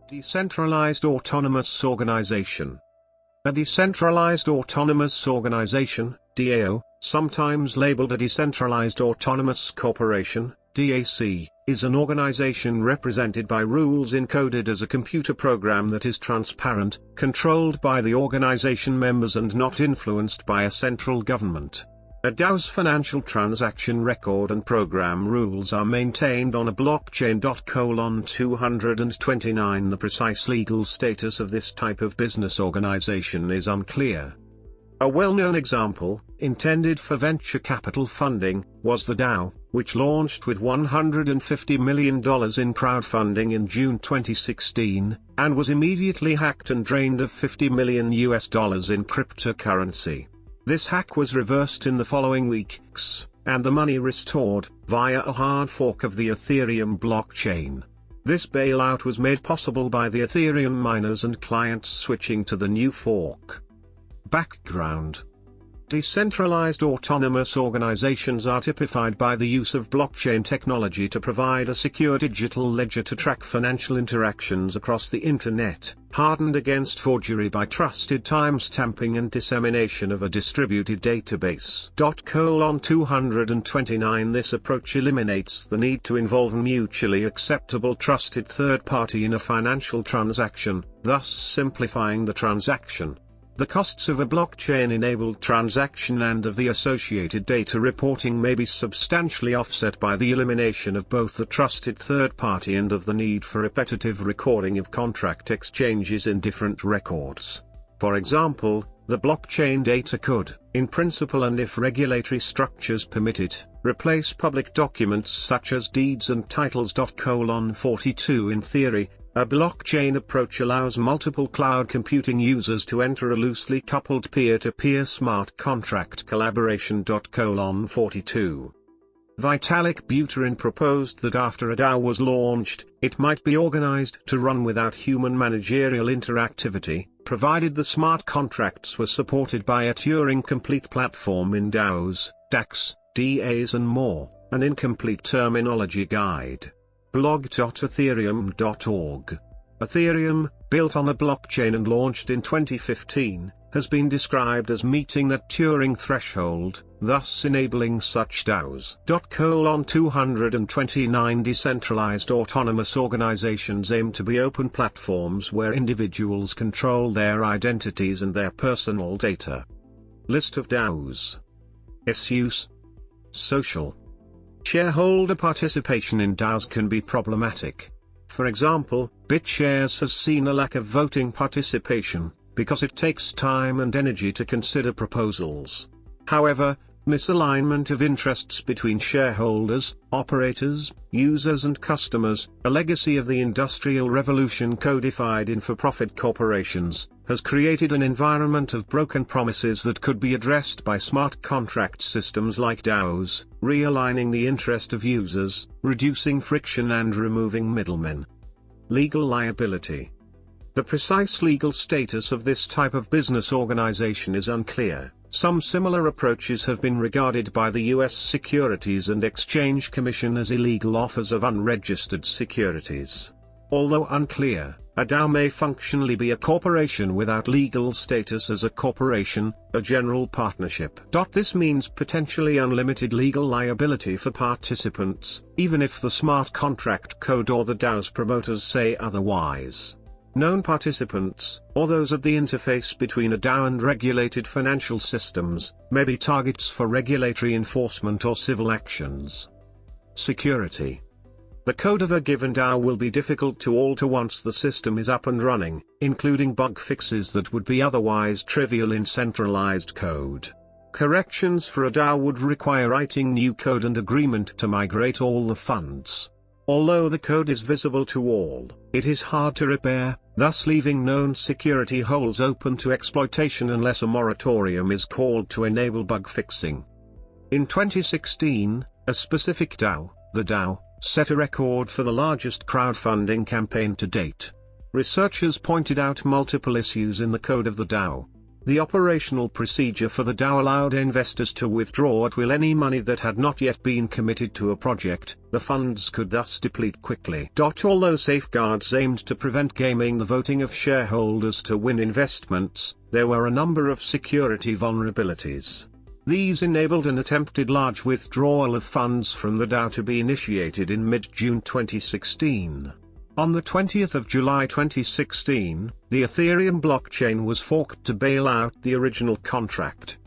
Decentralized Autonomous Organization. A decentralized autonomous organization, DAO, sometimes labeled a decentralized autonomous corporation, DAC, is an organization represented by rules encoded as a computer program that is transparent, controlled by the organization members and not influenced by a central government. A DAO's financial transaction record and program rules are maintained on a blockchain. 229 The precise legal status of this type of business organization is unclear. A well-known example, intended for venture capital funding, was the DAO, which launched with $150 million in crowdfunding in June 2016, and was immediately hacked and drained of $50 million in cryptocurrency. This hack was reversed in the following weeks, and the money restored, via a hard fork of the Ethereum blockchain. This bailout was made possible by the Ethereum miners and clients switching to the new fork. Background. Decentralized autonomous organizations are typified by the use of blockchain technology to provide a secure digital ledger to track financial interactions across the internet, hardened against forgery by trusted timestamping and dissemination of a distributed database. 229 This approach eliminates the need to involve a mutually acceptable trusted third party in a financial transaction, thus simplifying the transaction. The costs of a blockchain-enabled transaction and of the associated data reporting may be substantially offset by the elimination of both the trusted third party and of the need for repetitive recording of contract exchanges in different records. For example, the blockchain data could, in principle and if regulatory structures permit it, replace public documents such as deeds and titles. 42 In theory, a blockchain approach allows multiple cloud computing users to enter a loosely coupled peer-to-peer smart contract collaboration. 42 Vitalik Buterin proposed that after a DAO was launched, it might be organized to run without human managerial interactivity, provided the smart contracts were supported by a Turing-complete platform in DAOs, DACs, DAs and more, an incomplete terminology guide. blog.ethereum.org. Ethereum, built on a blockchain and launched in 2015, has been described as meeting that Turing threshold, thus enabling such DAOs. 229 Decentralized autonomous organizations aim to be open platforms where individuals control their identities and their personal data. List of DAOs. Use. Social. Shareholder participation in DAOs can be problematic. For example, BitShares has seen a lack of voting participation, because it takes time and energy to consider proposals. However, misalignment of interests between shareholders, operators, users and customers, a legacy of the Industrial Revolution codified in for-profit corporations, has created an environment of broken promises that could be addressed by smart contract systems like DAOs, realigning the interest of users, reducing friction and removing middlemen. Legal liability. The precise legal status of this type of business organization is unclear. Some similar approaches have been regarded by the U.S. Securities and Exchange Commission as illegal offers of unregistered securities. Although unclear, a DAO may functionally be a corporation without legal status as a corporation, a general partnership. This means potentially unlimited legal liability for participants, even if the smart contract code or the DAO's promoters say otherwise. Known participants, or those at the interface between a DAO and regulated financial systems, may be targets for regulatory enforcement or civil actions. Security. The code of a given DAO will be difficult to alter once the system is up and running, including bug fixes that would be otherwise trivial in centralized code. Corrections for a DAO would require writing new code and agreement to migrate all the funds. Although the code is visible to all, it is hard to repair, thus leaving known security holes open to exploitation unless a moratorium is called to enable bug fixing. In 2016, a specific DAO, the DAO, set a record for the largest crowdfunding campaign to date. Researchers pointed out multiple issues in the code of the DAO. The operational procedure for the DAO allowed investors to withdraw at will any money that had not yet been committed to a project. The funds could thus deplete quickly. Although safeguards aimed to prevent gaming the voting of shareholders to win investments, there were a number of security vulnerabilities. These enabled an attempted large withdrawal of funds from the DAO to be initiated in mid-June 2016. On the 20th of July 2016, the Ethereum blockchain was forked to bail out the original contract.